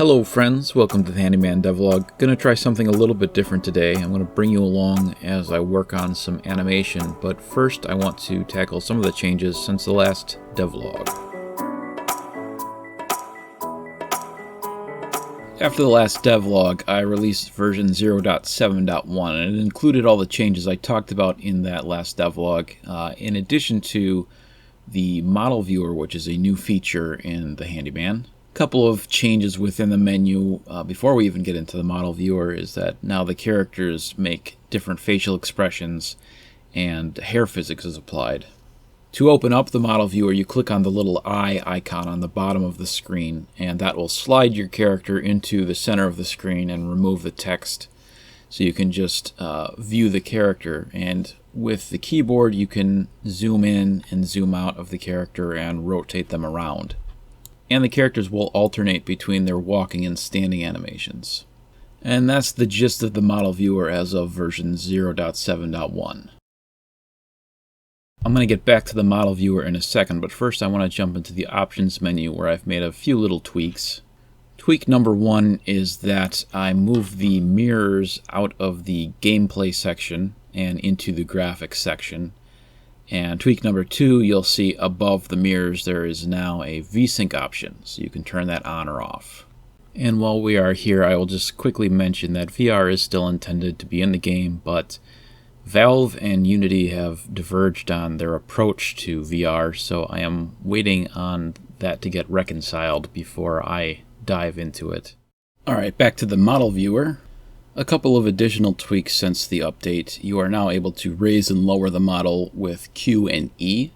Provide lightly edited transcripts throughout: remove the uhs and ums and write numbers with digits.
Hello friends, welcome to the Handyman Devlog. Gonna try something a little bit different today. I'm gonna bring you along as I work on some animation, but first I want to tackle some of the changes since the last devlog. After the last devlog, I released version 0.7.1 and it included all the changes I talked about in that last devlog, in addition to the model viewer, which is a new feature in the Handyman. Couple of changes within the menu before we even get into the model viewer is that now the characters make different facial expressions and hair physics is applied. To open up the model viewer, you click on the little eye icon on the bottom of the screen, and that will slide your character into the center of the screen and remove the text, so you can just view the character. And with the keyboard you can zoom in and zoom out of the character and rotate them around. And the characters will alternate between their walking and standing animations. And that's the gist of the model viewer as of version 0.7.1. I'm going to get back to the model viewer in a second, but first I want to jump into the options menu where I've made a few little tweaks. Tweak number one is that I moved the mirrors out of the gameplay section and into the graphics section. And tweak number two, you'll see above the mirrors there is now a VSync option, so you can turn that on or off. And while we are here, I will just quickly mention that VR is still intended to be in the game, but Valve and Unity have diverged on their approach to VR, so I am waiting on that to get reconciled before I dive into it. Alright, back to the model viewer. A couple of additional tweaks since the update. You are now able to raise and lower the model with Q and E.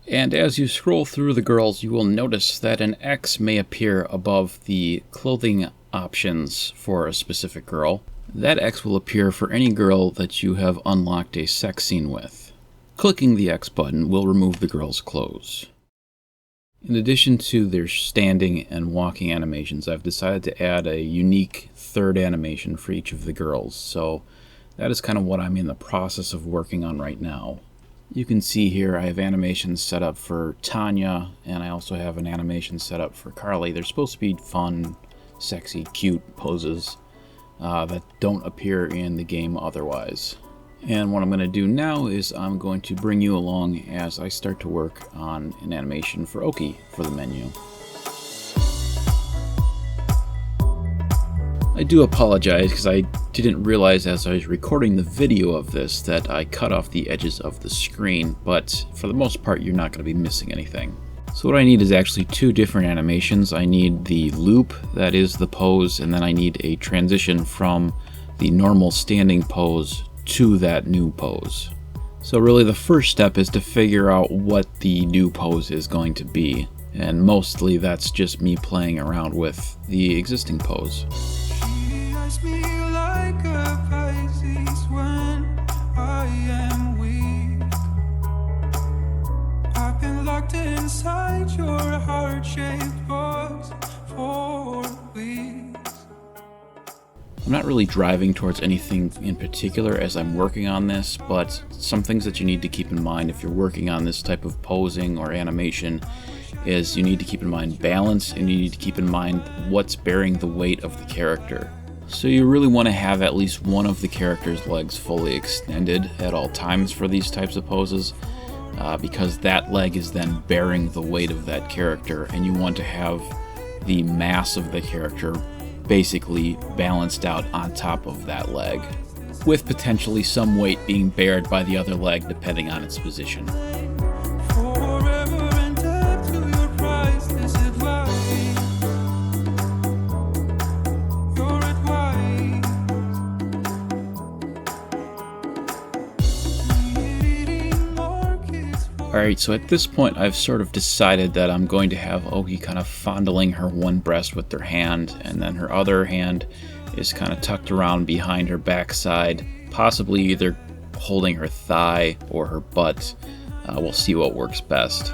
And as you scroll through the girls, you will notice that an X may appear above the clothing options for a specific girl. That X will appear for any girl that you have unlocked a sex scene with. Clicking the X button will remove the girl's clothes. In addition to their standing and walking animations, I've decided to add a unique third animation for each of the girls, so that is kind of what I'm in the process of working on right now. You can see here I have animations set up for Tanya, and I also have an animation set up for Carly. They're supposed to be fun, sexy, cute poses that don't appear in the game otherwise. And what I'm going to do now is I'm going to bring you along as I start to work on an animation for Oki for the menu. I do apologize because I didn't realize as I was recording the video of this that I cut off the edges of the screen, but for the most part you're not going to be missing anything. So what I need is actually two different animations. I need the loop, that is the pose, and then I need a transition from the normal standing pose to that new pose. So really the first step is to figure out what the new pose is going to be, and mostly that's just me playing around with the existing pose. She eyes me like a Pisces when I am weak. I've been locked inside your heart-shaped box for weeks. I'm not really driving towards anything in particular as I'm working on this, but some things that you need to keep in mind if you're working on this type of posing or animation is you need to keep in mind balance, and you need to keep in mind what's bearing the weight of the character. So you really want to have at least one of the character's legs fully extended at all times for these types of poses, because that leg is then bearing the weight of that character, and you want to have the mass of the character basically balanced out on top of that leg, with potentially some weight being bared by the other leg depending on its position. Alright, so at this point I've sort of decided that I'm going to have Oki kind of fondling her one breast with her hand, and then her other hand is kind of tucked around behind her backside, possibly either holding her thigh or her butt. We'll see what works best.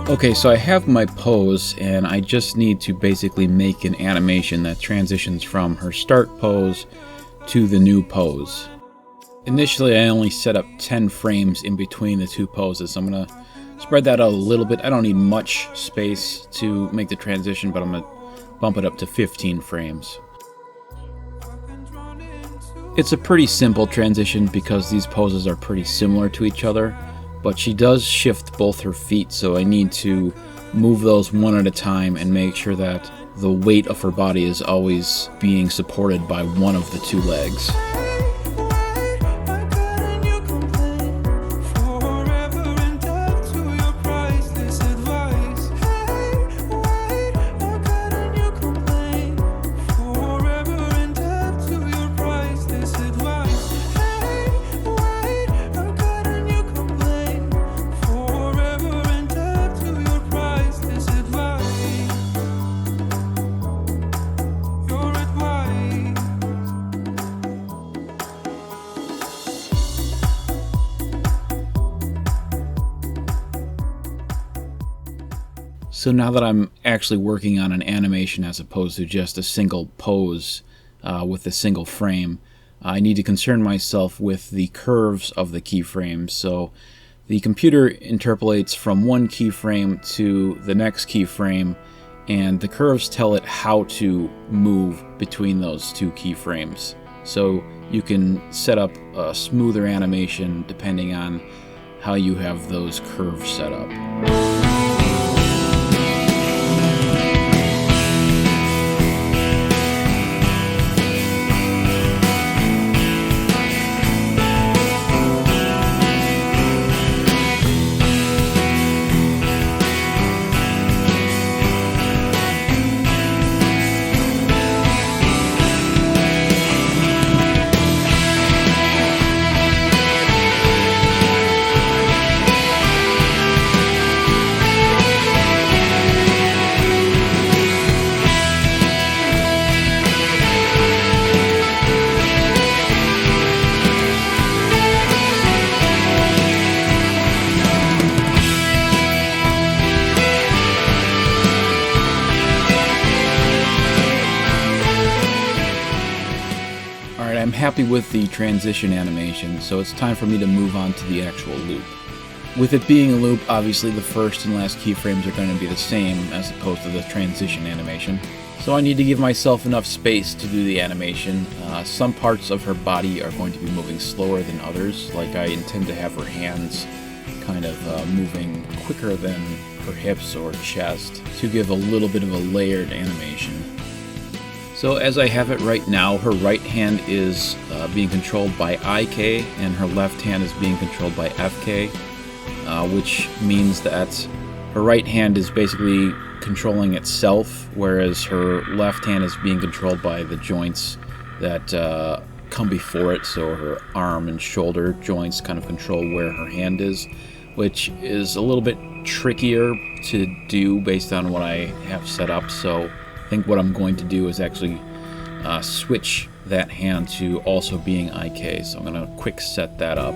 Okay, so I have my pose, and I just need to basically make an animation that transitions from her start pose to the new pose. Initially, I only set up 10 frames in between the two poses, so I'm going to spread that out a little bit. I don't need much space to make the transition, but I'm going to bump it up to 15 frames. It's a pretty simple transition because these poses are pretty similar to each other, but she does shift both her feet, so I need to move those one at a time and make sure that the weight of her body is always being supported by one of the two legs. So now that I'm actually working on an animation as opposed to just a single pose with a single frame, I need to concern myself with the curves of the keyframes. So the computer interpolates from one keyframe to the next keyframe, and the curves tell it how to move between those two keyframes. So you can set up a smoother animation depending on how you have those curves set up. I'm happy with the transition animation, so it's time for me to move on to the actual loop. With it being a loop, obviously the first and last keyframes are going to be the same as opposed to the transition animation. So I need to give myself enough space to do the animation. Some parts of her body are going to be moving slower than others, like I intend to have her hands kind of moving quicker than her hips or chest to give a little bit of a layered animation. So as I have it right now, her right hand is being controlled by IK and her left hand is being controlled by FK, which means that her right hand is basically controlling itself, whereas her left hand is being controlled by the joints that come before it, so her arm and shoulder joints kind of control where her hand is, which is a little bit trickier to do based on what I have set up. So I think what I'm going to do is actually switch that hand to also being IK. So I'm going to quick set that up.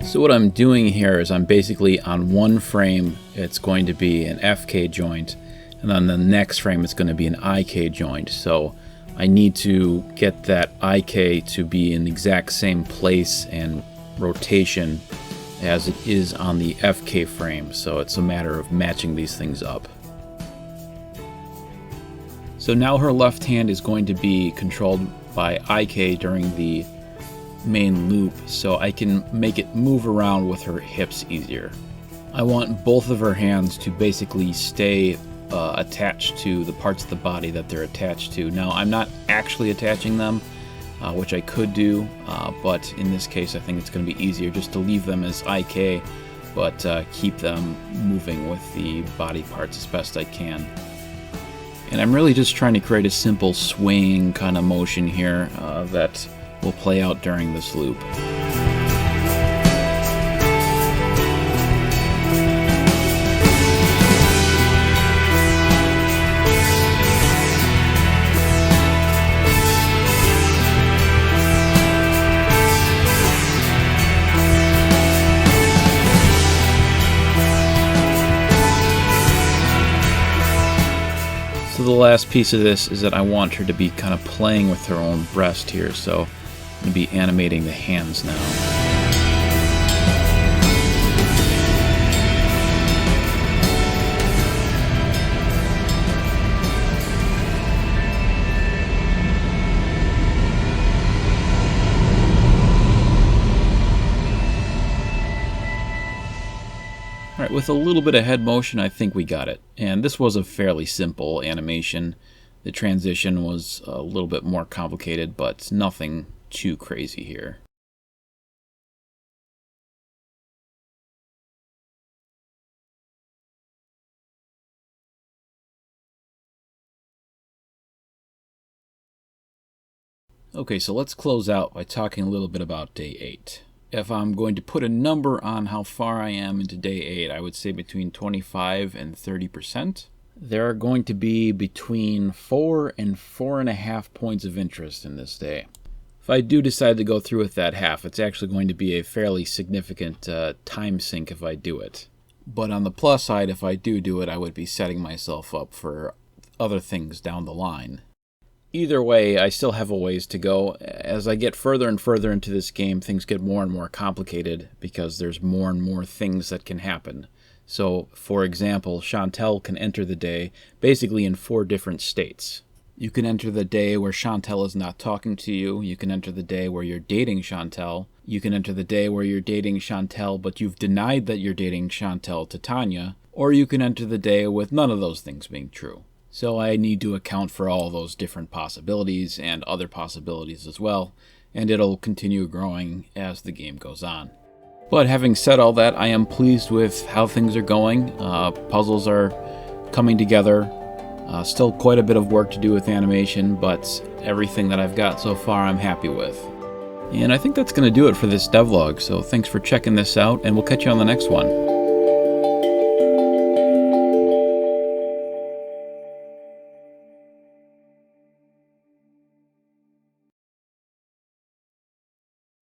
So what I'm doing here is I'm basically on one frame it's going to be an FK joint, and on the next frame it's going to be an IK joint. So I need to get that IK to be in the exact same place and rotation as it is on the FK frame, so it's a matter of matching these things up. So now her left hand is going to be controlled by IK during the main loop, so I can make it move around with her hips easier. I want both of her hands to basically stay attached to the parts of the body that they're attached to. Now, I'm not actually attaching them, which I could do, but in this case I think it's going to be easier just to leave them as IK, but keep them moving with the body parts as best I can. And I'm really just trying to create a simple swaying kind of motion here that will play out during this loop. last piece of this is that I want her to be kind of playing with her own breast here, so I'm going to be animating the hands now. Alright, with a little bit of head motion, I think we got it. And this was a fairly simple animation. The transition was a little bit more complicated, but nothing too crazy here. Okay, so let's close out by talking a little bit about day 8. If I'm going to put a number on how far I am into day 8, I would say between 25 and 30%. There are going to be between 4 and 4.5 points of interest in this day. If I do decide to go through with that half, it's actually going to be a fairly significant time sink if I do it. But on the plus side, if I do it, I would be setting myself up for other things down the line. Either way, I still have a ways to go. As I get further and further into this game, things get more and more complicated because there's more and more things that can happen. So, for example, Chantel can enter the day basically in 4 different states. You can enter the day where Chantel is not talking to you. You can enter the day where you're dating Chantel. You can enter the day where you're dating Chantel, but you've denied that you're dating Chantel to Tanya. Or you can enter the day with none of those things being true. So I need to account for all those different possibilities and other possibilities as well, and it'll continue growing as the game goes on. But having said all that, I am pleased with how things are going. Puzzles are coming together. Still quite a bit of work to do with animation, but everything that I've got so far I'm happy with. And I think that's going to do it for this devlog, so thanks for checking this out, and we'll catch you on the next one.